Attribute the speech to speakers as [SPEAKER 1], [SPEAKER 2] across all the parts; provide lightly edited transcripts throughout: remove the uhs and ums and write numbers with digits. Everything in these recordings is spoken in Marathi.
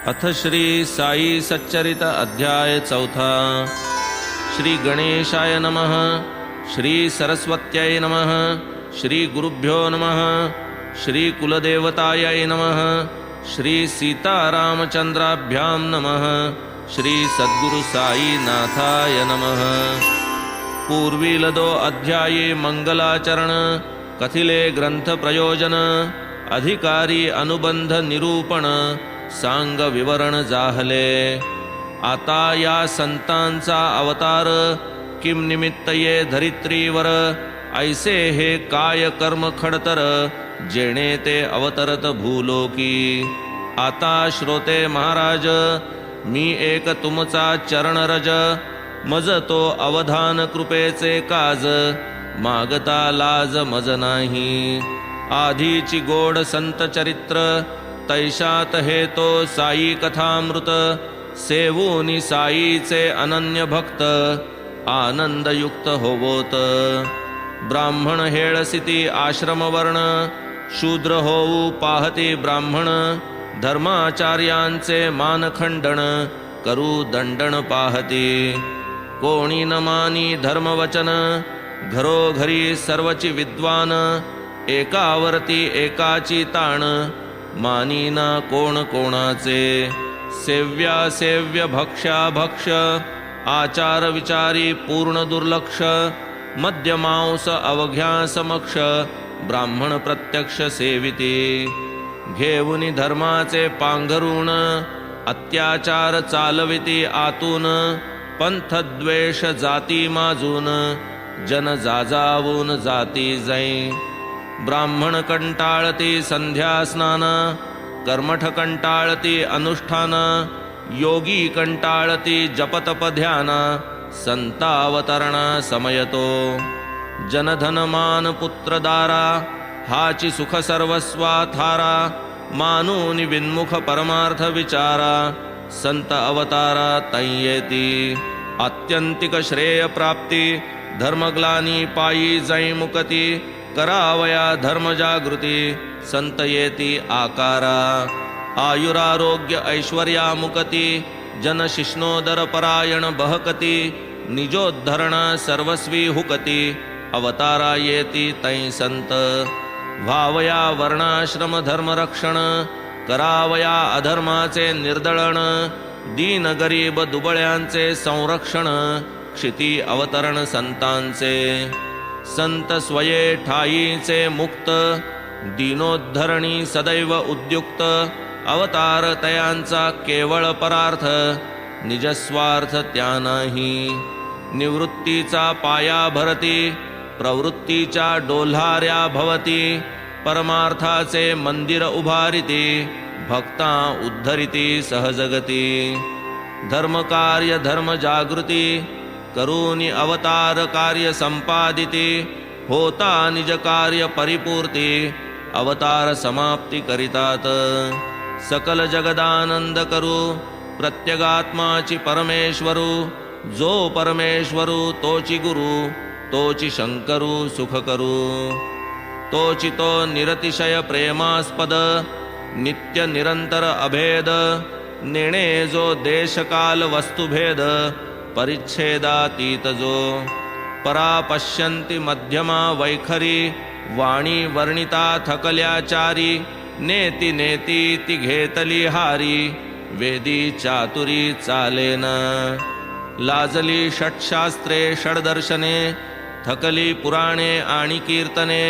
[SPEAKER 1] अथ श्री साई सच्चरित अध्याय चौथा। श्री गणेशाय नमः। श्री सरस्वत्यै नमः। श्री गुरुभ्यो नमः। श्री कुलदेवतायै नमः। श्री सीतारामचंद्राभ्यां नमः। श्री सद्गुरु साई नाथाय नमः। पूर्वीलदो अध्याये मंगलाचरण कथिले ग्रंथ प्रयोजन अधिकारी अनुबंध निरूपण सांग विवरण जाहले। आता या संतांचा अवतार किम निमित्त ये धरित्रीवर ऐसे हे काय कर्म खडतर जेणे ते अवतरत भूलोकी। आता श्रोते महाराज मी एक तुमचा चरणरज मज तो अवधान कृपेचे काज मागता लाज मज नाही। आधीची गोड संत चरित्र तैशात हे तो साई कथामृत सेवूनी साईचे अनन्य भक्त आनंदयुक्त होवोत। ब्राह्मण हेळसिती आश्रमवर्ण शूद्र होऊ पाहती ब्राह्मण धर्माचार्यांचे मानखंडन करू दंडन पाहती। कोणी न मानी धर्मवचन घरोघरी सर्वची विद्वान एकावरती एकाची ताण मानीना कोण कोणाचे। सेव्या सेव्य भक्ष्या भक्ष आचार विचारी पूर्ण दुर्लक्ष मद्यमांस अवघ्या समक्ष ब्राह्मण प्रत्यक्ष सेविती। घेऊनी धर्माचे पांघरून अत्याचार चालविती आतून पंथद्वेष जाती माजून जन जाजावून जाती जाई। ब्राह्मण कंटाळती संध्या स्नान कर्मठ कंटाळती अनुष्ठान योगी कंटाळती जपतप ध्यान संतावतरणा समयतो। जनधन मान पुत्र दारा हाची सुख सर्वस्वा थारा मानूनि विन्मुख परमार्थ विचारा संत अवतारा तैयेती। आत्यंतिक श्रेय प्राप्ती धर्मग्लानी पायी जाई मुकती करावया धर्म जागृती संत येती आकारा। आयुरारोग्य ऐश्वर्या मुकती जन शिष्णोदर परायण बहकती निजोद्धरण सर्वस्वी हुकती अवतारा येती तै संत। भावया वर्णाश्रम धर्म रक्षण करावया अधर्माचे निर्दळण दीन गरीब दुबळ्यांचे संरक्षण क्षिती अवतरण संतांचे। संत स्वये ठाईचे मुक्त दीनोद्धरणी सदैव उद्युक्त अवतार तयांचा केवळ परार्थ निजस्वार्थ त्या नाही। निवृत्तीचा पाया भरती प्रवृत्तीच्या डोल्हाऱ्या भवती परमार्थाचे मंदिर उभारिती भक्ता उद्धरिती सहजगती। धर्मकार्य धर्म जागृती करूनी अवतार कार्य संपादिती होता निज कार्य परिपूर्ती अवतार समाप्ती करितात। सकल जगदानंद करू प्रत्यगात्माची परमेश्वरू जो परमेश्वरू तोची गुरु तोची शंकरू सुख करू। तोची तो निरतिशय प्रेमास्पद नित्य निरंतर अभेद नेणे जो देशकाल वस्तुभेद परिच्छेदातीत जो। परा पश्यन्ति मध्यमा वैखरी वाणी वर्णिता थकल्याचारी नेति नेति ती घेतली हारी वेदी चातुरी चालेन। लाजली षट्शास्त्रे षड्दर्शने थकली पुराणे आणि कीर्तने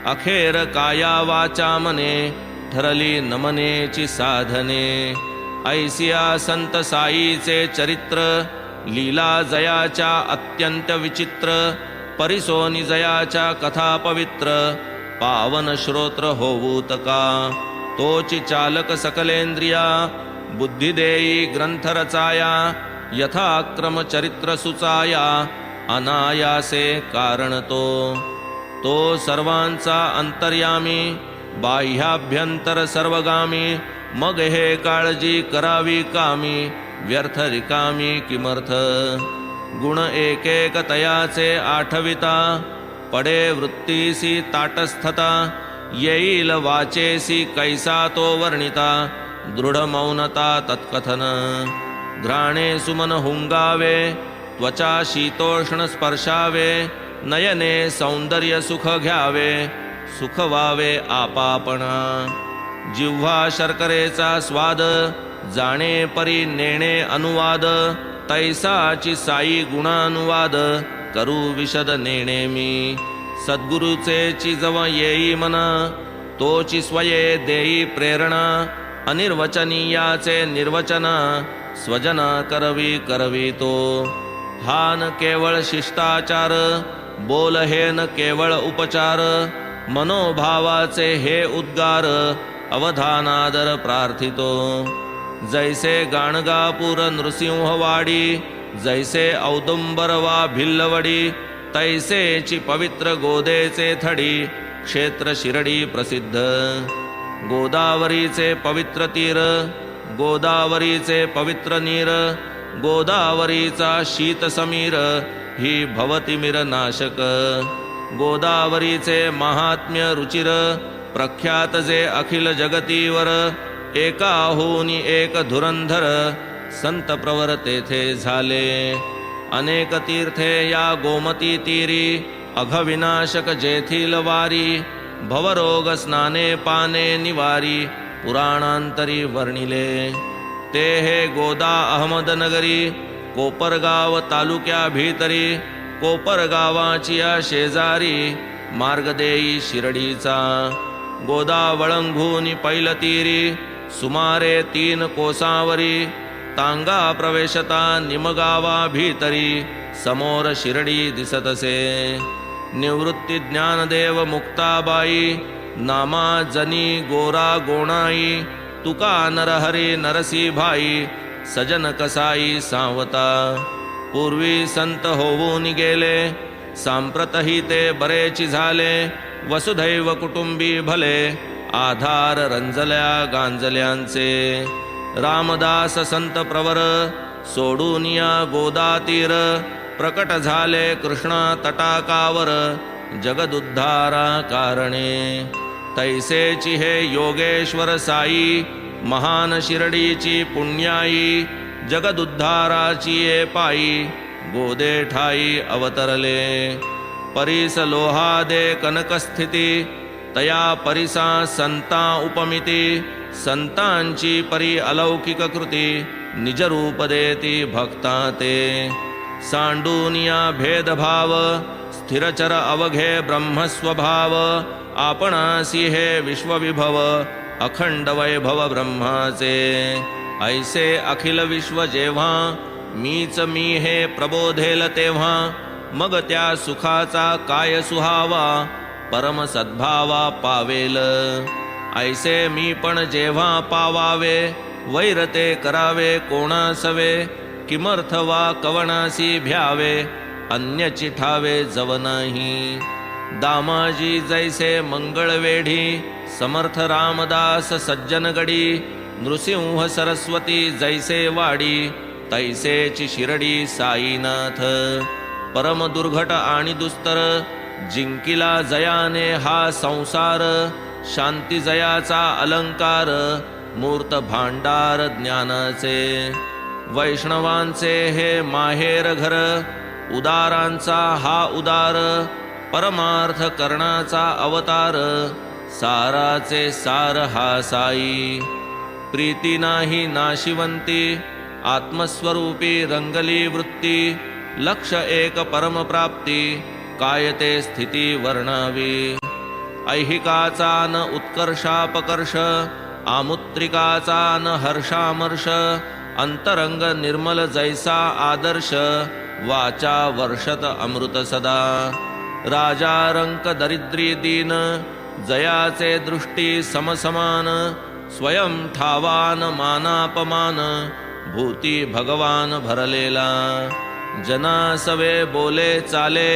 [SPEAKER 1] अखेर काया वाचा मने ठरली नमनेची साधने। ऐसिया संत साईचे चरित्र लीला जयाच्या अत्यंत विचित्र परिसोनी जयाच्या कथा पवित्र पावन श्रोत्र होऊत का। तोची चालक सकलेंद्रिया बुद्धी देई ग्रंथ रचाया यथाक्रम चरित्र सुचाया अनायासे कारण तो। तो सर्वांचा अंतर्यामी बाह्याभ्यंतर सर्वगामी मग हे काळजी करावी कामी व्यर्थ रिकामी किमर्थ। गुण एक एक तयाचे आठविता पडे वृत्तीसी ताटस्थता येईल वाचेसी कैसा तो वर्णिता दृढ मौनता तत्कथन घ्राणे सुमन हुंगावे त्वचा शीतोष्ण स्पर्शावे नयने सौंदर्य सुख घ्यावे सुख व्हावे आपापणा जिव्हा शर्करेचा स्वाद जाणे परी नेणे अनुवाद तैसाची साई गुणानुवाद करू विशद नेणे मी सद्गुरुचे चिजव येई मन तोची स्वये देई प्रेरणा अनिर्वचनीयाचे निर्वचन स्वजन करवी तो हान केवळ शिष्टाचार बोल हे न केवळ उपचार मनोभावाचे हे उद्गार अवधानादर प्रार्थितो जैसे गाणगापूर नृसिंहवाडी जैसे औदुंबर वा भिल्लवडी तैसेची पवित्र गोदेचे थडी क्षेत्र शिरडी प्रसिद्ध गोदावरीचे पवित्र तीर गोदावरीचे पवित्र नीर गोदावरीचा शीत समीर ही भवतिमिर नाशक गोदावरीचे महात्म्य रुचिर प्रख्यात जे अखिल जगतीवर एकाहूनी एक धुरंधर संत प्रवर तेथे झाले अनेक तीर्थे या गोमती तीरी अघविनाशक जेथील वारी भवरोग स्नाने पाने निवारी पुराणांतरी वर्णिले ते हे गोदा अहमदनगरी कोपरगाव तालुक्या भीतरी कोपरगावाची शेजारी मार्गदेई शिरडीचा गोदा वळंघूनी पैलतीरी सुमारे 3 कोसावरी तांगा प्रवेशता निमगावा भीतरी समोर शिरडी दिसतसे निवृत्ती ज्ञानदेव मुक्ताबाई नामा जनी गोरा गोणाई तुका नरहरी नरसी भाई सजन कसाई सावता पूर्वी संत होऊन गेले सांप्रतही ते बरेची झाले वसुधैव कुटुंबी भले आधार रंजल्या गांजल्यांचे रामदास संत प्रवर सोडूनिया गोदा तीर प्रकट झाले कृष्णा तटाकावर जगदुद्धारा कारणे तैसेची हे योगेश्वर साई महान शिरडीची पुण्याई जगदुद्धाराची ये पायी गोदे ठाई अवतरले परीस लोहादे कनकस्थिती तया परिसा संता उपमिती संतांची परी अलौकिक कृती निजरूप देती भक्ता ते सांडूनिया भेदभाव स्थिरचर अवघे ब्रह्मस्वभाव आपणासी हे विश्वविभव अखंड वैभव ब्रह्माचे ऐसे अखिल विश्व जेव्हा मीच मी हे प्रबोधेल तेव्हा मग त्या सुखाचा काय सुहावा परम सद्भावा पावेल ऐसे मी पण जेव्हा पावावे वैरते करावे कोणासवे किमर्थ वा कवणासी भ्यावे अन्य चिठावे जव नाही दामाजी जैसे मंगळवेढी समर्थ रामदास सज्जनगडी नृसिंह सरस्वती जैसे वाडी तैसेची शिरडी साईनाथ परम दुर्घट आणि दुस्तर जिंकिला जयाने हा संसार शांती जयाचा अलंकार मूर्त भांडार ज्ञानाचे वैष्णवांचे हे माहेर घर उदारांचा हा उदार परमार्थ करणाचा अवतार साराचे सार हा साई प्रीती नाही नाशिवंती आत्मस्वरूपी रंगली वृत्ती लक्ष एक परमप्राप्ती काय ते स्थिती वर्णावी ऐहिकाचा न उत्कर्षापकर्ष आमुत्रिकाचा न हर्षामर्ष अंतरंग निर्मल जैसा आदर्श वाचा वर्षत अमृत सदा राजा रंक दरिद्री दीन जयाचे दृष्टी समसमान स्वयं ठावान मानापमान भूती भगवान भरलेला जना सवे बोले चाले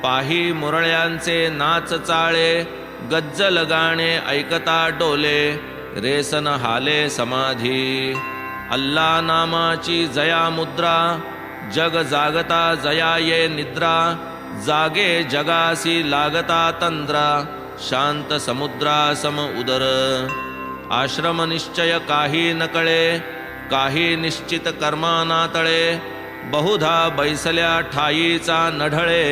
[SPEAKER 1] पाही मुरळ्यांचे नाच चाळे गज्जल गाणे ऐकता डोले रेसन हाले समाधी अल्ला नामाची जया मुद्रा जग जागता जया ये निद्रा जागे जगासी लागता तंद्रा शांत समुद्रा सम उदर आश्रम निश्चय काही न कळे, काही निश्चित कर्माना तळे, बहुधा बैसल्या ठाईचा नढळे,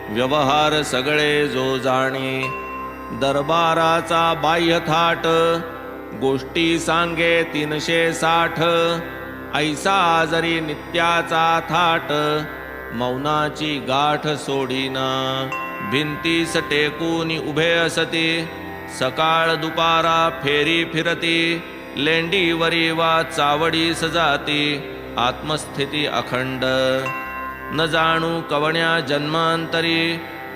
[SPEAKER 1] व्यवहार सगळे जो जाणे, दरबाराचा बाह्य थाट, गोष्टी सांगे 360, ऐसा जरी नित्याचा थाट, मौनाची गाठ सोडीना, भिंतीस टेकून उभे असती, सकाळ दुपारा फेरी फिरती, लेंडीवरी वा चावडीस जाती, आत्मस्थिती अखंड, न जाणू कवण्या जन्मांतरी,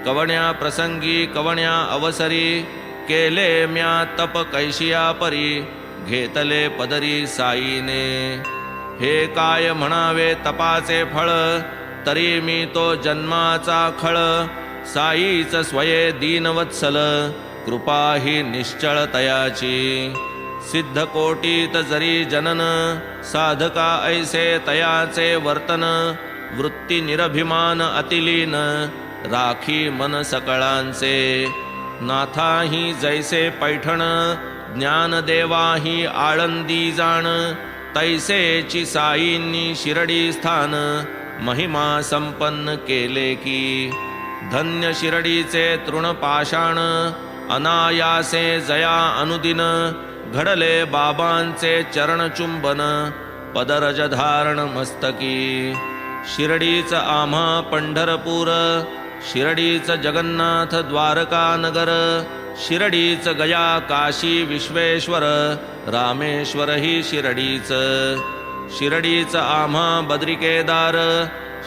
[SPEAKER 1] कवण्या प्रसंगी कवण्या अवसरी, केले म्या तप कैशिया परी, घेतले पदरी साईने, हे काय म्हणावे तपाचे फळ, तरी मी तो जन्माचा खळ, साईच स्वये दीनवत्सल, कृपा ही निश्चळ तयाची, सिद्ध कोटीत जरी जनन, साधका ऐसे तयाचे वर्तन, वृत्ती निरभिमान अतिलीन, राखी मन सकळांचे, नाथाही जैसे पैठण, ज्ञानदेवाही आळंदी जाण, तैसेची साईंनी शिरडी स्थान, महिमा संपन्न केले की, धन्य शिरडीचे तृणपाषाण, अनायासे जया अनुदिन, घडले बाबांचे चरणचुंबन, पदरज धारण मस्तकी, शिरडीच आम्हा पंढरपूर, शिरडीच जगन्नाथ द्वारका नगर, शिरडीच गया काशी विश्वेश्वर, रामेश्वर ही शिरडीच, शिरडीच आम्हा बद्रिकेदार,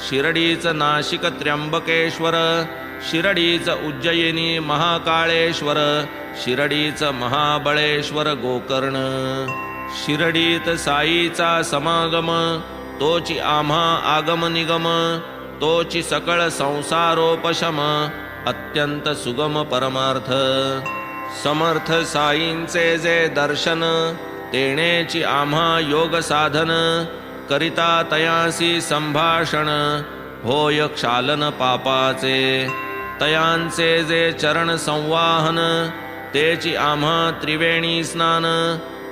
[SPEAKER 1] शिरडीच नाशिक त्र्यंबकेश्वर, शिरडीच उज्जयिनी महाकाळेश्वर, शिरडीच महाबळेश्वर गोकर्ण, शिरडीत साईचा समागम, तोची आम्हा आगम निगम, तोची सकळ संसारोपशम, अत्यंत सुगम परमार्थ, समर्थ साईंचे जे दर्शन, तेणेची आम्हा योग साधन, करिता तयासी संभाषण, होय क्षालन पापाचे, तयांचे जे चरण संवाहन, तेची आम्हा त्रिवेणी स्नान,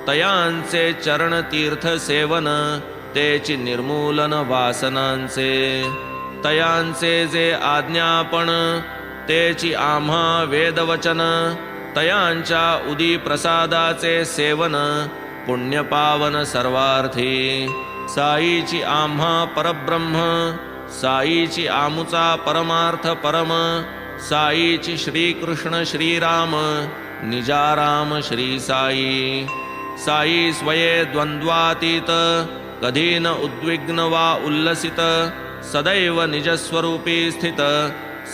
[SPEAKER 1] तयांचे चरण तीर्थ सेवन, तेची निर्मूलन वासनांचे, तयांचे जे आज्ञापन, तेची आम्हा वेदवचन, तयांच्या उदी प्रसादाचे सेवन, पुण्यपावन सर्वार्थी, साईची आम्हा परब्रह्म, साईची आमुचा परमार्थ परम, साईची श्रीकृष्ण श्रीराम, निजाराम श्री साई, साई स्वये द्वंद्वातीत, कधी न उद्विग्न वा उल्लसित, सदैव निजस्वरूपी स्थित,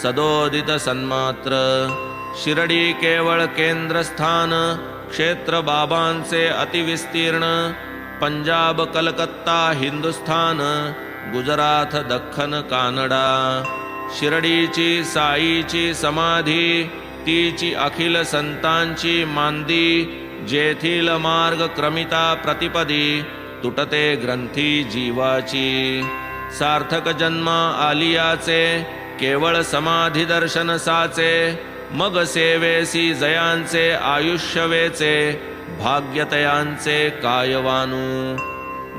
[SPEAKER 1] सदोदित सन्मात्र, शिरडी केवळ केंद्रस्थान, क्षेत्र बाबांचे अतिविस्तीर्ण, पंजाब कलकत्ता हिंदुस्थान, गुजरात दख्खन कानडा, शिरडीची साईची समाधी, तीची अखिल संतांची मांदी, जेथील मार्ग क्रमिता प्रतिपदी, तुटते ग्रंथी जीवाची, सार्थक जन्म आलियाचे, केवळ समाधी दर्शन साचे, मग सेवेसी जयांचे आयुष्यवेचे, भाग्यतयांचे कायवानू,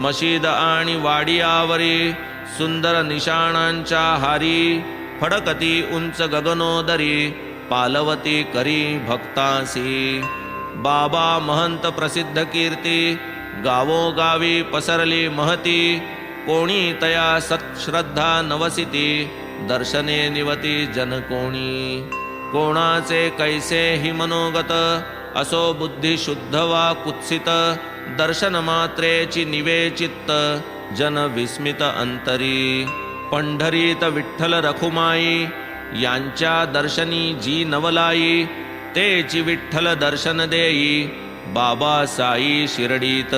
[SPEAKER 1] मशीद आणि वाडियावरी, सुंदर निशाणांच्या हारी, फडकती उंच गगनोदरी, पालवती करी भक्तासी, बाबा महंत प्रसिद्ध कीर्ती, गावोगावी पसरली महती, कोणी तया सत्श्रद्धा नवसिती, दर्शने निवती जन कोणी, कोणाचे कैसे हि मनोगत, असो बुद्धी शुद्ध वा कुत्सित, दर्शन मात्रेची निवे चित्त, जन विस्मित अंतरी, पंढरीत विठ्ठल रखुमाई, यांच्या दर्शनी जी नवलाई, तेची विठ्ठल दर्शन देई, बाबा साई शिरडीत,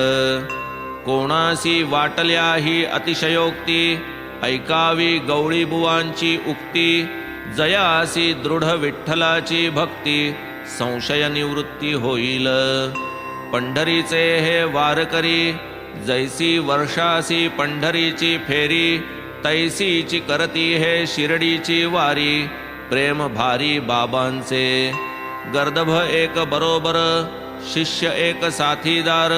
[SPEAKER 1] कोणासी वाटल्याही अतिशयोक्ती, ऐकावी गवळी बुवांची उक्ती, जयासी दृढ विठ्ठलाची भक्ती, संशय निवृत्ती होईल, पंढरीचे हे वारकरी, जैसी वर्षासी पंढरीची फेरी, तैसीची करती हे शिरडीची वारी, प्रेम भारी बाबांचे, गर्दभ एक बरोबर, शिष्य एक साथीदार,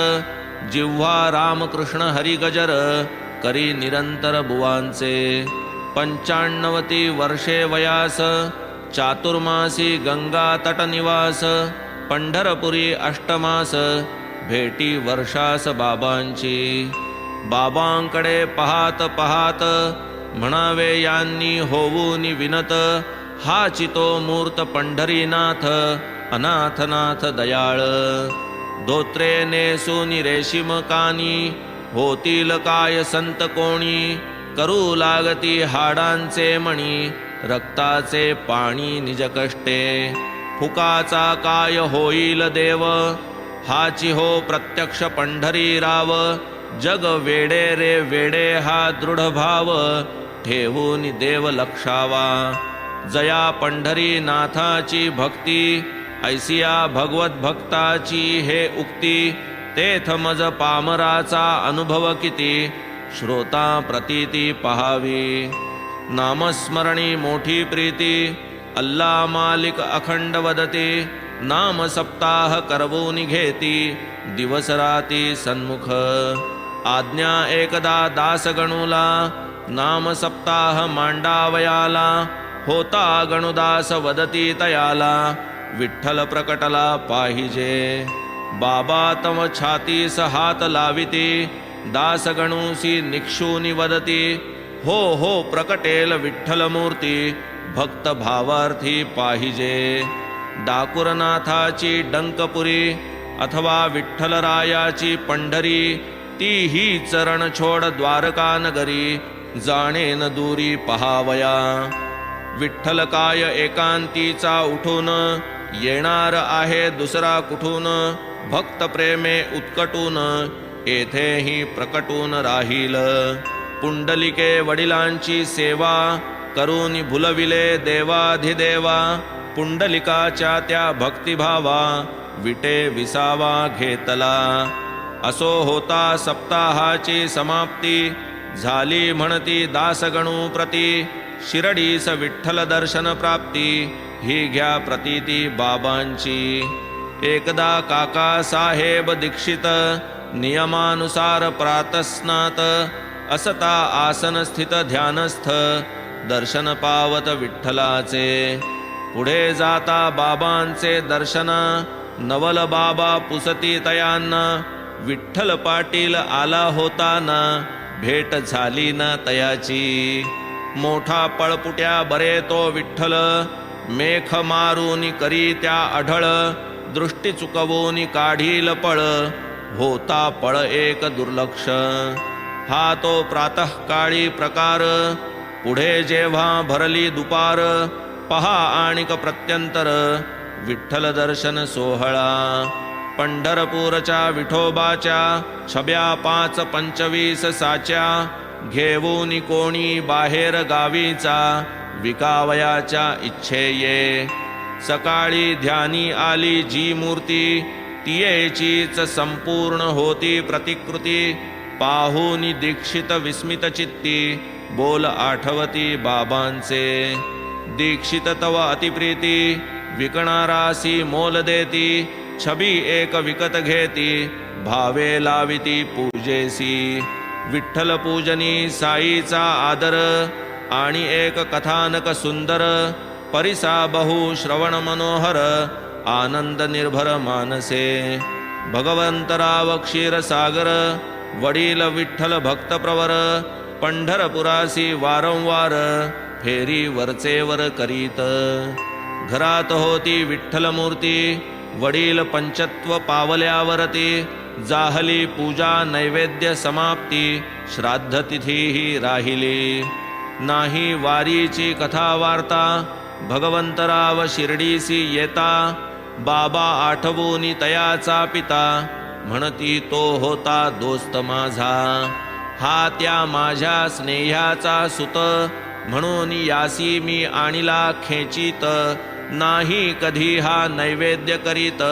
[SPEAKER 1] जिव्हा रामकृष्ण हरी गजर, करी निरंतर बुवांचे. 95 वर्षे वयास, चातुर्मासी गंगा तट निवास. पंढरपुरी अष्टमास, भेटी वर्षास बाबांची. बाबांकडे पाहात पाहात, म्हणावे यांनी होऊनी विनत. हाची तो मूर्त पंढरीनाथ, अनाथनाथ दयाळ. धोत्रे नेसूनी रेशीम कानी, होतील काय संत कोणी. करू लागती हाडांचे मणी, रक्ताचे पाणी निज कष्टे. फुकाचा काय होईल देव, हाची हो प्रत्यक्ष पंढरी राव. जग वेडे रे वेडे हा दृढ भाव, ठेवून देव लक्षावा. जया पंढरी नाथाची भक्ती, ऐसिया भगवत भक्ताची हे उक्ती. तेथ मज पामराचा अनुभव किती, श्रोता प्रतीती पहावी. नामस्मरणी मोठी प्रीती, अल्ला मालिक अखंड वदते. नाम सप्ताह करवून घेती, दिवस राती सन्मुख. आज्ञा एकदा दास गणूला, नाम सप्ताह मांडावयाला. होता गणुदास वदती तयाला, विठ्ठल प्रकटला पाहिजे. बाबा तव छातीस हात लाविती, दास गणूसी निक्षूनी वदती. हो हो प्रकटेल विठ्ठल मूर्ती, भक्त भावार्थी पाहिजे. डाकुरनाथाची डंकपुरी, अथवा विठ्ठलरायाची पंढरी. ती ही चरण छोड द्वारका नगरी, जाणेन दूरी पहावया. विठ्ठल काय एकांतीचा उठून, येणार आहे दुसरा कुठून. भक्त प्रेमे उत्कटून, येथेही प्रकटून राहील. पुंडलिके वडिलांची सेवा, करून भुलविले देवाधिदेवा. पुंडलिकाच्या त्या भक्तिभावा, विटे विसावा घेतला. असो होता सप्ताहाची समाप्ती, झाली म्हणती दासगणू प्रती. शिरडीस विठ्ठल दर्शन प्राप्ती, ही घ्या प्रतीती बाबांची. एकदा काका साहेब दीक्षित, नियमानुसार प्रातस्नात. असता आसन स्थित ध्यानस्थ, दर्शन पावत विठ्ठलाचे. पुढे जाता बाबांचे दर्शन, नवल बाबा पुसती तयांना. विठ्ठल पाटील आला होताना, भेट झाली ना तयाची. मोठा पळपुट्या बरे तो विठ्ठल, मेख मारून करी त्या अढळ. दृष्टी चुकवून काढील पळ, होता पळ एक दुर्लक्ष. हा तो प्रातःकाळी प्रकार, पुढे जेव्हा भरली दुपार. पहा आणिक प्रत्यंतर, विठ्ठल दर्शन सोहळा. पंढरपूरच्या विठोबाच्या, छब्या 5-25 साच्या. घेऊन कोणी बाहेर गावीचा, विकावयाच्या इच्छेये. सकाळी ध्यानी आली जी मूर्ती, तियेचीच संपूर्ण होती प्रतिकृती. पाहूनी दीक्षित विस्मित चित्ती, बोल आठवती बाबांचे. दीक्षित तव अतिप्रीती, विकणारासी मोल देती. छबी एक विकत घेती, भावे लाविती पूजेसी. विठ्ठल पूजनी साईचा आदर, आणि एक कथानक सुंदर. परिसा बहु श्रवण मनोहर, आनंद निर्भर मानसे. भगवंतराव क्षीरसागर, वडील विठ्ठल भक्त प्रवर. पंढरपुरासी वारंवार, फेरी वरचेवर करीत. घरात होती विठ्ठल मूर्ती, वडील पंचत्व पावल्यावरती. जाहली पूजा नैवेद्य समाप्ती, श्राद्ध तिथीही राहिली. नाही वारीची कथा वार्ता, भगवंतराव शिर्डीसी येता. बाबा आठवूनी तयाचा पिता, म्हणती तो होता दोस्त माझा. हा त्या माझ्या स्नेह्याचा सुत, म्हणून यासी मी आणिला खेचित. नाही कधी हा नैवेद्य करीत,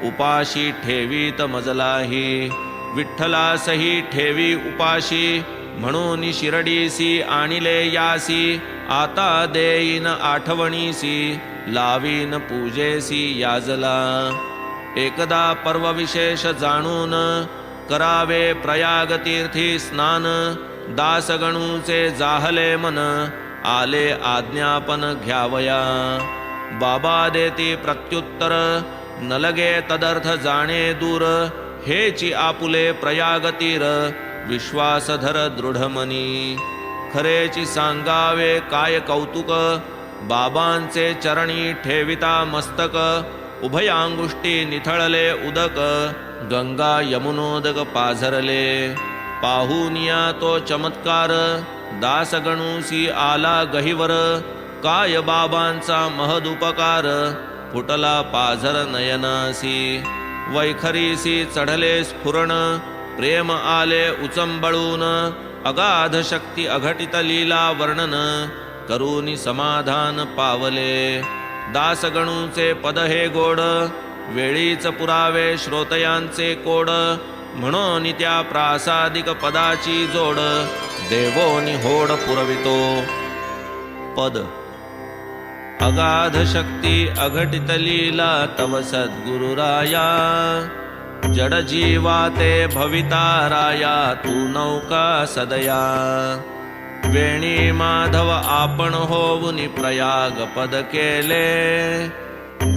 [SPEAKER 1] उपाशी ठेवीत मजलाही. विठ्ठलासही ठेवी उपाशी, म्हणून शिरडीसी आणिले यासी. आता देईन आठवणीसी, लावीन पूजेसी याजला. एकदा पर्व विशेष जाणून करावे प्रयाग तीर्थी स्नान. दासगणूचे जाहले मन आले आज्ञापन घ्यावया. बाबा देती प्रत्युत्तर न लगे तदर्थ जाणे दूर. हेची आपुले प्रयाग तीर विश्वास धर दृढमनी. खरेची सांगावे काय कौतुक बाबांचे चरणी ठेविता मस्तक. उभयांगुष्टी निथळले उदक गंगा यमुनोदक पाझरले. पाहुनिया तो चमत्कार दासगणूसी आला गहिवर. काय बाबांचा महदुपकार फुटला पाझर नयनासी. वैखरीसी चढले स्फुरण प्रेम आले उचंबळून. अगाध शक्ती अघटित लीला वर्णन करूनी समाधान पावले. दासगणूचे पद हे गोड वेळीच पुरावे श्रोतयांचे कोड. म्हणून त्या प्रासादिक पदाची जोड देवोनी होड पुरवितो. पद अगाध शक्ती अघटित लीला तव सद्गुरुराया. जड जीवा ते भविता राया तू नौका सदया. वेणी माधव आपण होऊनी प्रयाग पद केले.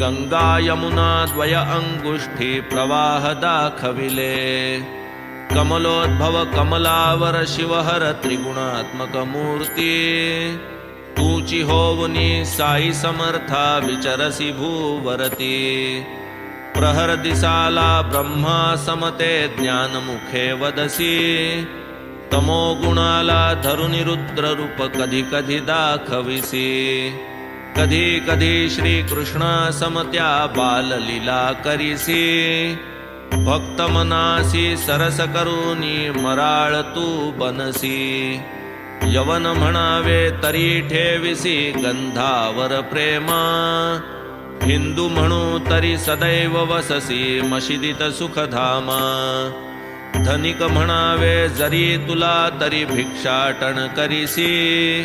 [SPEAKER 1] गंगा यमुना द्वय अंगुष्ठी प्रवाह दाखविले. कमलोद्भव कमलावर शिवहर त्रिगुणात्मक मूर्ती. तूची होवनी साई समर्था विचरसी भूवरती. प्रहर दिसाला ब्रह्मा समते ज्ञानमुखे वदसी. तमो गुणाला धरुनी रुद्र रूप कधी कधी दाखविसी. कधी कधी श्री कृष्ण समत्या बाललीला करीसी. भक्त मनासी सरस करूनी मराळ तू बनसी. यवन म्हणावे तरी ठेविसी गंधावर प्रेमा. हिंदू म्हणू तरी सदैव वससी मशिदीत सुखधामा. धनिक म्हणावे जरी तुला तरी भिक्षाटन करीसी.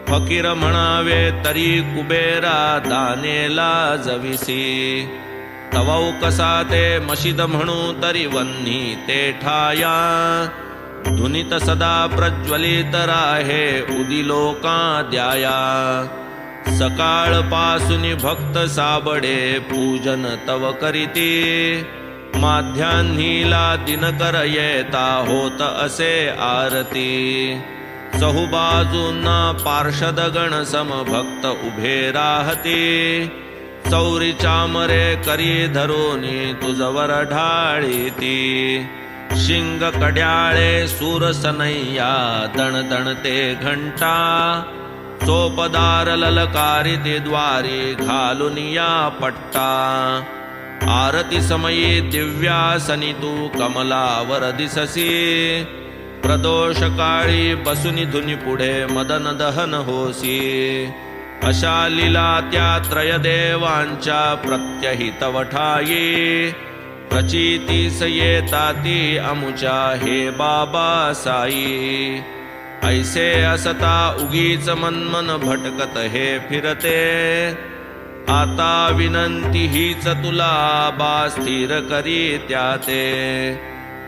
[SPEAKER 1] फकीर म्हणावे तरी कुबेरा दानेला जविसी. तवौ कसा ते मशिद म्हणू तरी वन्ही ते ठाया. धुनीत सदा प्रज्वलित राहे उदिलोका द्याया. सकाळ पासून भक्त साबडे पूजन तव करीती. माध्यान्हीला दिनकर येता होत असे आरती. चहुबाजूंना पार्षद गण सम भक्त उभे राहती. चौरी चामरे करी धरोनी तुझवर ढाळीती. शिंग कड्याळे सूरसनैया दण दण ते घंटा. चोपदार ललकारिती द्वारी घालून या पट्टा. आरती समयी दिव्यासनी तू कमलावर दिससी. प्रदोष काळी बसुनी धुनी पुढे मदन दहन होसी. अशा लीला त्या त्रयदेवांच्या प्रत्यहित वठाई. प्रचितीस येताती अमुच्या हे बाबा साई. ऐसे असता उगीच मनमन भटकत हे फिरते. आता विनंती हीच तुला बा स्थिर करी त्याते.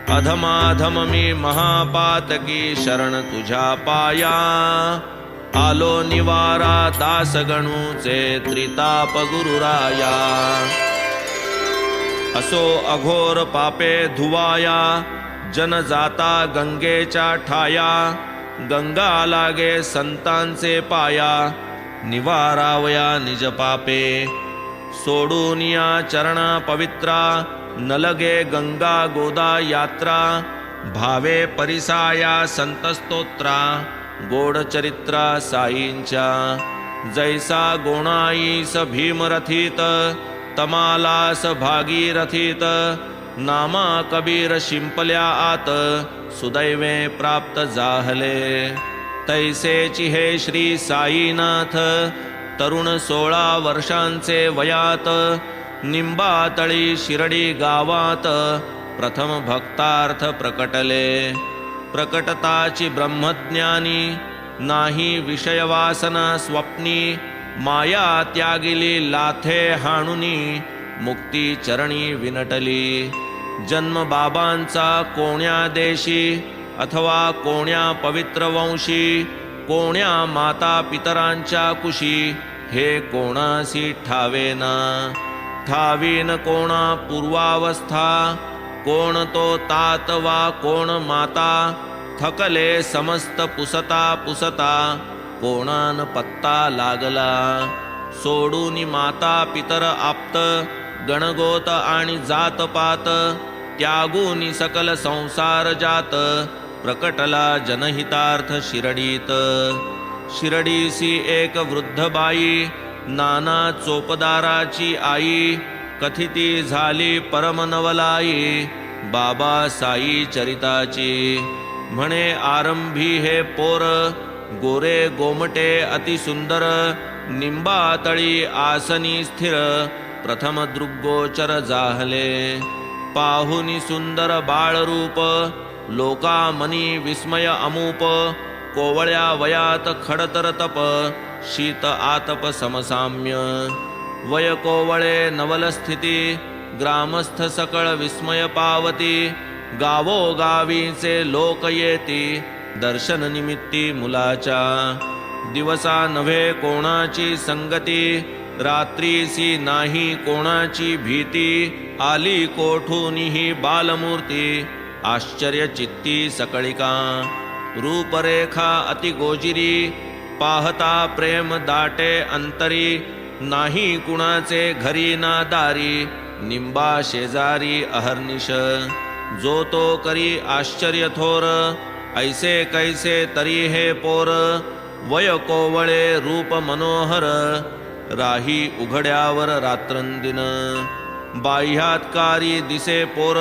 [SPEAKER 1] अधमाधम मी महापातकी शरण तुझ्या पाया. आलो निवारा दासगणूचे त्रिताप गुरुराया. असो अघोर पापे धुवाया. जन जाता गंगेच्या ठाया. गंगा लागे संतांचे पाया. निवारावया निज पापे. सोडून या चरणा पवित्रा. न लगे गंगा गोदा यात्रा. भावे परिसाया संतस्तोत्रा. गोड चरित्रा साईंच्या. जैसा गोणाईस भीमरथित. तमालास भागीरथित. नामा कबीर शिंपल्या आत. सुदैवे प्राप्त जाहले. तैसेची हे श्री साईनाथ. तरुण 16 वर्षांचे वयात. निंबातळी शिरडी गावात. प्रथम भक्तार्थ प्रकटले. प्रकटताची ब्रह्मज्ञानी. नाही विषयवासना स्वप्नी. माया त्यागिली लाथे हाणुनी. मुक्ती चरणी विनटली. जन्म बाबांचा कोण्या देशी, अथवा कोण्या पवित्र वंशी, कोण्या माता पितरांच्या कुशी, हे कोणासी ठावेना. ठावीन कोणा पूर्वावस्था, कोण तो तात वा कोण माता. थकले समस्त पुसता पुसता, कोणान पत्ता लागला. सोडून माता पितर आप्त, गणगोत आणि जातपात. त्यागून सकल संसार जात, प्रकटला जनहितार्थ शिरडीत. शिरडीसी एक वृद्ध बाई, नाना चोपदाराची आई. कथिती झाली परमनवलाई, बाबा साई चरिताची. म्हणे आरंभी हे पोर, गोरे गोमटे अतिसुंदर. निंबातळी आसनी स्थिर, प्रथम दृग्गोचर जाहले. पाहुनी सुंदर बाळरूप, लोकामनी विस्मय अमूप. कोवळ्या वयात खडतर तप, शीत आतप समसाम्य. वय कोवळे नवल स्थिती, ग्रामस्थ सकळ विस्मय पावती. गावोगावीचे लोक येती, दर्शन निमित्ती मुलाच्या. दिवसा नव्हे कोणाची संगती, रात्रीसी नाही कोणाची भीती. आली कोठूनी ही बालमूर्ती, आश्चर्य चित्ती सकळिका. रूपरेखा अति गोजिरी, पाहता प्रेम दाटे अंतरी. नाही कुणाचे घरी ना दारी, निंबा शेजारी अहर्निश. जो तो करी आश्चर्य थोर, ऐसे कैसे तरी हे पोर. वय कोवळे रूप मनोहर, राही उघड्यावर रात्रंदिन. बाह्यात्कारी दिसे पोर,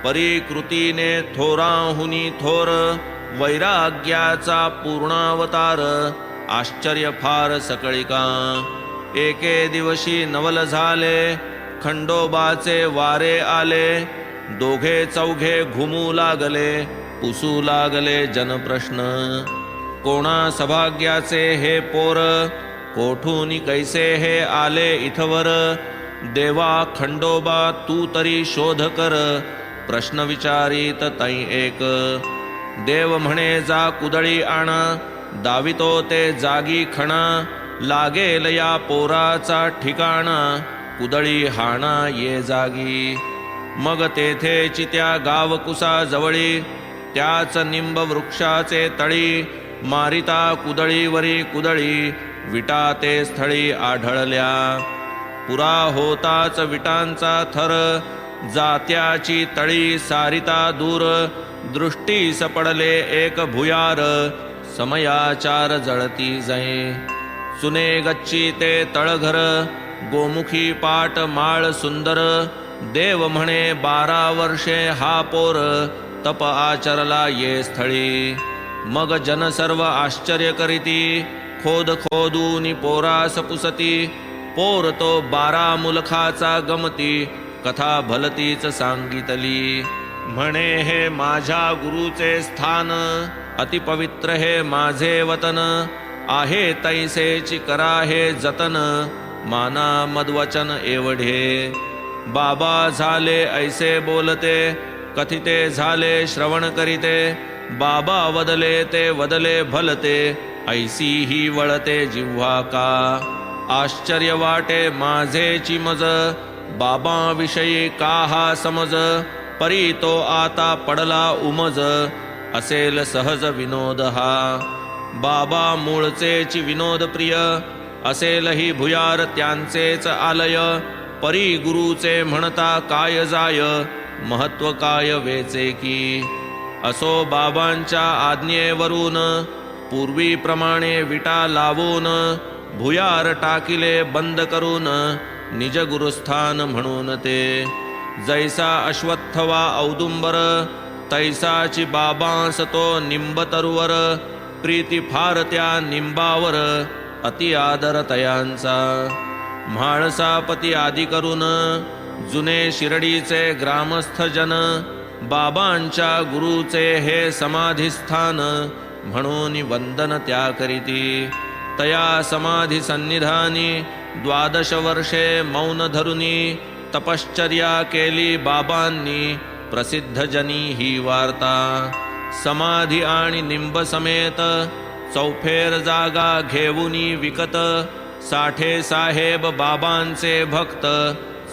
[SPEAKER 1] परिकृतीने थोराहुनी थोर. वैराग्याचा पूर्णावतार, आश्चर्य फार सकळिका. एके दिवशी नवल झाले, खंडोबाचे वारे आले. दोघे चौघे घुमू लागले, पुसू लागले जनप्रश्न. कोणा सभाग्याचे हे पोर, कोठून कैसे हे आले इथवर. देवा खंडोबा तू तरी शोध कर, प्रश्न विचारित तै एक. देव म्हणे जा कुदळी आणा, दावितो ते जागी खणा. लागेल या पोराचा ठिकाणा, कुदळी हाणा ये जागी. मग तेथेची त्या गावकुसा जवळी, त्याच निंब वृक्षाचे तळी. मारिता कुदळीवरी कुदळी, विटा ते स्थळी आढळल्या. पुरा होताच विटांचा थर, जात्याची तळी सारिता दूर. दृष्टीस पडले एक भुयार, समयाचार जळती जै. सुने गच्ची ते तळघर, गोमुखी पाट माळ सुंदर. देव म्हणे 12 वर्षे हा पोर, तप आचरला ये स्थळी. मग जन सर्व आश्चर्य करीती, खोद खोदूनी पोरास पुसती. पोर तो 12 मुलखाचा गमती, कथा भलतीच सांगितली. म्हणे हे माझ्या गुरुचे स्थान, अतिपवित्र हे माझे वतन. आहे तैसेची करा हे जतन, माना मदवचन एवढे. बाबा झाले ऐसे बोलते, कथिते झाले श्रवण करीते. बाबा वदले ते वदले भलते, ऐसी ही वळते जिव्हा का. आश्चर्य वाटे माझेची मज, बाबाविषयी का हा समज. परी तो आता पडला उमज, असेल सहज विनोद हा. बाबा मूळचेची विनोद प्रिय, असेल ही भुयार त्यांचेच आलय. परी गुरुचे म्हणता काय जाय, महत्व काय वेचे की. असो बाबांच्या आज्ञेवरून, पूर्वीप्रमाणे विटा लावून. भुयार टाकिले बंद करून, निज गुरुस्थान म्हणून ते. जैसा अश्वत्थ वा औदुंबर, तैसाची बाबांस तो निंब तरुवर. प्रीती फार त्या निंबावर, अति आदर तयांचा. म्हाळसापती आदी करून, जुने शिरडीचे ग्रामस्थ जन. बाबांच्या गुरुचे हे समाधिस्थान, म्हणून वंदन त्या करीती. तया समाधी सन्निधानी 12 वर्षे मौन धरुनी. तपश्चर्या केली बाबांनी, प्रसिद्ध जनी ही वार्ता. समाधी आणि निंब समेत चौफेर जागा घेऊनी विकत, साठे साहेब बाबांचे भक्त,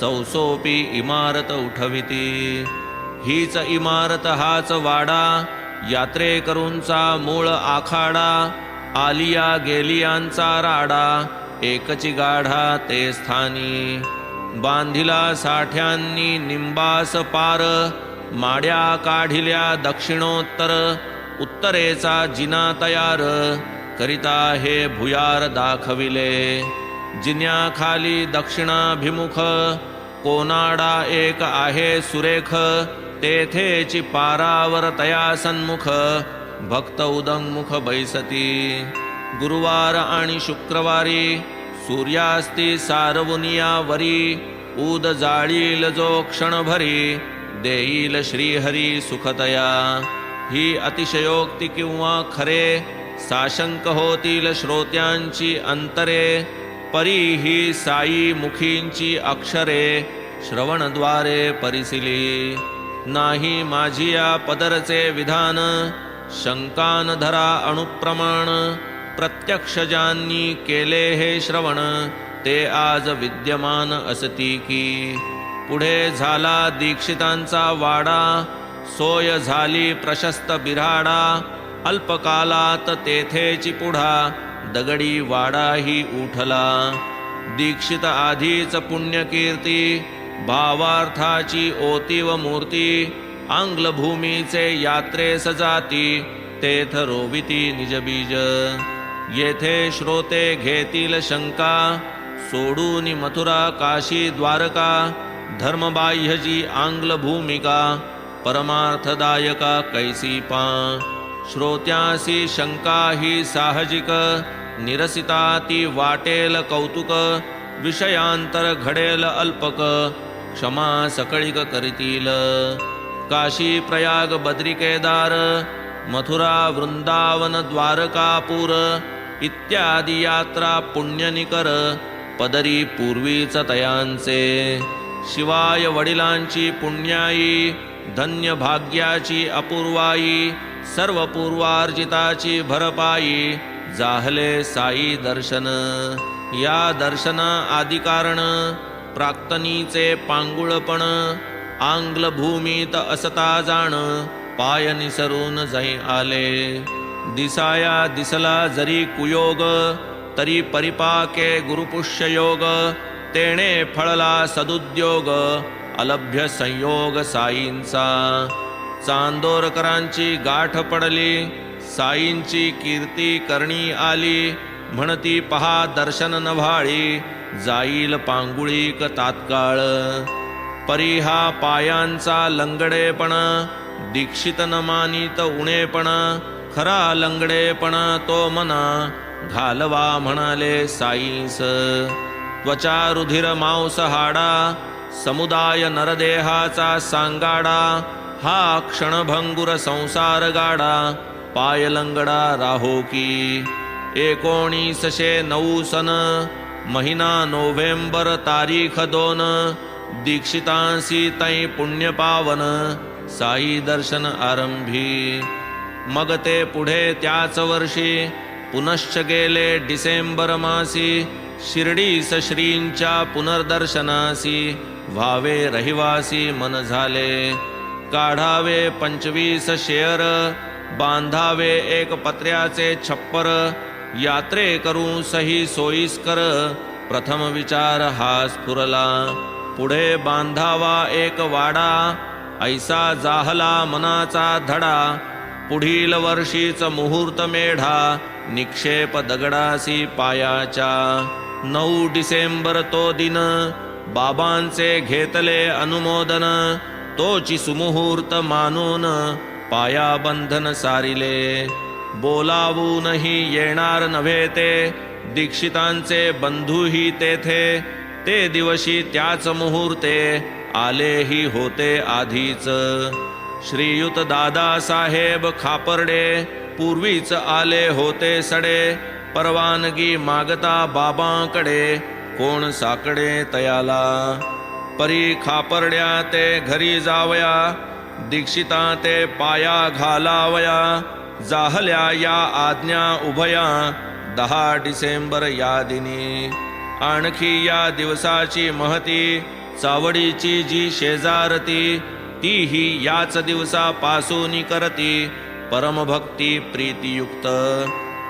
[SPEAKER 1] चौसोपी इमारत उठविती. हीच इमारत हाच वाडा, यात्रेकरूंचा मूळ आखाडा. आलिया गेलियांचा राडा, एकची गाढा ते स्थानी. बांधिला साठ्यांनी निंबास पार, माड्या काढिल्या दक्षिणोत्तर. उत्तरेचा जिना तयार, करिता हे भुयार दाखविले. जिन्याखाली दक्षिणाभिमुख, कोनाडा एक आहे सुरेख. तेथेची पारावर तया सन्मुख, भक्त उदंगमुख बैसती. गुरुवार आणि शुक्रवारी, सूर्यास्ती सारवुनियावरी. ऊद जाळील जो क्षणभरी, देईल श्रीहरी सुखतया. ही अतिशयोक्ती किंवा खरे, साशंक होतील श्रोत्यांची अंतरे. परी ही साई मुखींची अक्षरे, श्रवणद्वारे परिसिली. नाही माझी या पदरचे विधान, शंकान धरा अणुप्रमाण. प्रत्यक्ष ज्यांनी केले हे श्रवण, ते आज विद्यमान असती की. पुढे झाला दीक्षितांचा वाडा, सोय झाली प्रशस्त बिराडा. अल्पकालात तेथेची पुढा, दगडी वाडाही उठला. दीक्षित आधीच पुण्यकीर्ती, भावार्थाची ओतीव मूर्ती. आंग्लभूमीचे यात्रेस जाती, तेथ रोविती निजबीज. येथे श्रोते घेतील शंका, सोडून मथुरा काशी द्वारका. धर्मबाह्य जी आंग्ल भूमिका, परमार्थदायका कैसी पा. श्रोत्यासी शंका ही साहजिक, निरसिता ती वाटेल कौतुक. विषयांतर घडेल अल्पक, क्षमा सकळिक करीतील. काशी प्रयाग बद्रिकेदार, मथुरा वृंदावन द्वारकापूर. इत्यादी यात्रा पुण्यनिकर, पदरी पूर्वीच तयांचे. शिवाय वडिलांची पुण्याई, धन्य भाग्याची अपूर्वाई. सर्व पूर्वार्जिताची भरपाई, जाहले साई दर्शन. या दर्शना आदिकारण, प्राक्तनीचे पांगुळपण. आंग्ल भूमीत असता जाण, पाय निसरून जै आले. दिसाया दिसला जरी कुयोग, तरी परिपाके गुरुपुष्ययोग. तेणे फळला सदुद्योग, अलभ्य संयोग साईंचा. चांदोरकरांची गाठ पडली, साईंची कीर्ती करणी आली. म्हणती पहा दर्शन नभाळी, जाईल पांगुळीक तात्काळ. परिहा पायांचा लंगडेपण, दीक्षित न मानित उणेपण. खरा लंगडेपण तो मना, घालवा म्हणाले साईंस. त्वचा रुधिर मांस हाडा, समुदाय नरदेहाचा सांगाडा. हा क्षणभंगुर संसार गाडा, पाय लंगडा राहो की. 1909 सन, महिना नोव्हेंबर तारीख 2. दीक्षितांसी तै पुण्य पावन, साई दर्शन आरंभी. मग ते पुढे त्याच वर्षी, पुनश्च गेले डिसेंबर मासी. शिर्डीस श्रींच्या पुनर्दर्शनासी, व्हावे रहिवासी मन झाले. काढावे 25 शेअर, बांधावे एक पत्र्याचे छप्पर. यात्रे करू सही सोयीस्कर, प्रथम विचार हा स्फुरला. पुढे बांधावा एक वाडा, ऐसा जाहला मनाचा धडा. पुढील वर्षीच मुहूर्त मेढा, निक्षेप दगडासी पायाच्या. 9 डिसेंबर तो दिन, बाबांचे घेतले अनुमोदन. तोची सुमुहूर्त मानून, पाया बंधन सारिले. बोलावूनही येणार नव्हे ते, दीक्षितांचे बंधूही तेथे. ते दिवशी त्याच मुहूर्ते, आलेही होते आधीच. श्रीयुत दादासाहेब खापर्डे, पूर्वीच आले होते सडे. परवानगी मागता बाबांकडे, कोण साकडे तयाला. परी खापर्ड्या ते घरी जावया, दीक्षिता ते पाया घालावया. जाहल्या या आज्ञा उभया, 10 डिसेंबर या दिनी. आणखी या दिवसाची महती, चावडीची जी शेजारती, तीही याच दिवसापासून करती, परमभक्ती प्रीतियुक्त.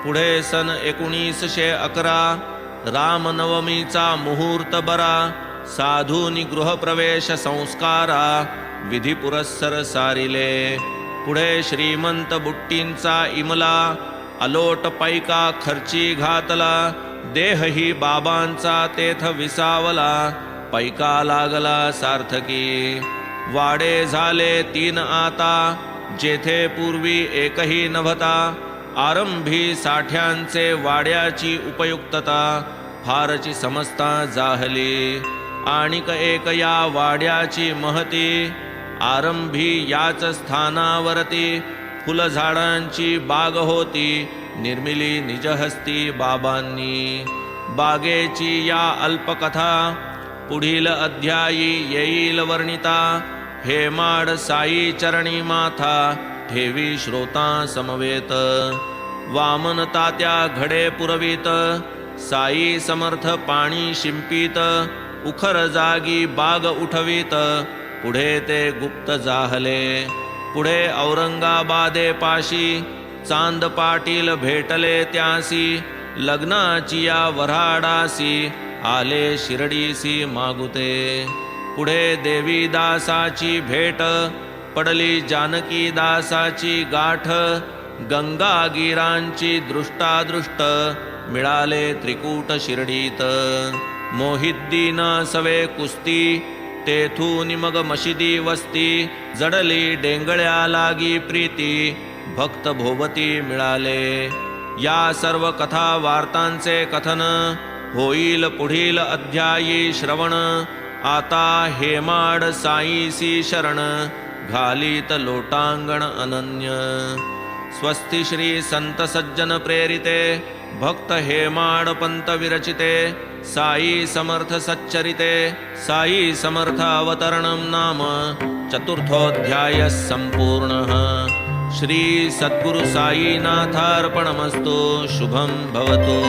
[SPEAKER 1] पुढे सन 1911 रामनवमीचा मुहूर्त बरा. साधूनी गृहप्रवेश संस्कारा, विधी पुरस्सर सारिले. पुढे श्रीमंत बुट्टींचा इमला, अलोट पैका खर्ची घातला. देहही बाबांचा तेथ विसावला, पैका लागला सार्थकी. वाडे झाले 3 आता, जेथे पूर्वी एकही नभता. आरंभी साठ्यांचे वाड्याची उपयुक्तता, फारची समजता जाहली. आणिक एक या वाड्याची महती, आरंभी याच स्थानावरती. फुलझाडांची बाग होती, निर्मिली निजहस्ती बाबांनी. बागेची या अल्पकथा, पुढील अध्यायी येईल वर्णिता. हेमाड साई चरणी माथा, ठेवी श्रोता समवेत. वामन तात्या घडे पुरवीत, साई समर्थ पाणी शिंपीत. उखर जागी बाग उठवीत, पुढे ते गुप्त जाहले. पुढे औरंगाबादे पाशी, चांद पाटील भेटले त्यासी. लग्नाची या वऱ्हाडासी, आले शिर्डीसी मागुते. पुढे देवीदासाची भेट, पडली जानकी दासाची गाठ. गंगागीरांची दृष्टादृष्ट, मिळाले त्रिकूट शिर्डीत. मोहिद्दीन सवे कुस्ती, तेथून मग मशिदी वस्ती. जडली डेंगळ्या लागी प्रीती, भक्त भोवती मिळाले. या सर्व कथा वार्तांचे कथन, होईल पुढील अध्यायी श्रवण. आता हेमाड साईसी शरण, घालीत लोटांगण अनन्य. स्वस्ति श्री संत सज्जन प्रेरिते, भक्त हेमाड पंत विरचिते. साई समर्थ सच्चरिते, साई समर्थ अवतरणं नाम चतुर्थोऽध्यायः संपूर्णः. श्री सद्गुरु साईनाथार्पणमस्तु. शुभं भवतु.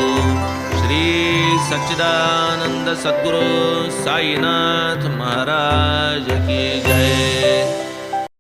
[SPEAKER 1] श्री सच्चिदानंद सद्गुरु साईनाथ महाराज की जय.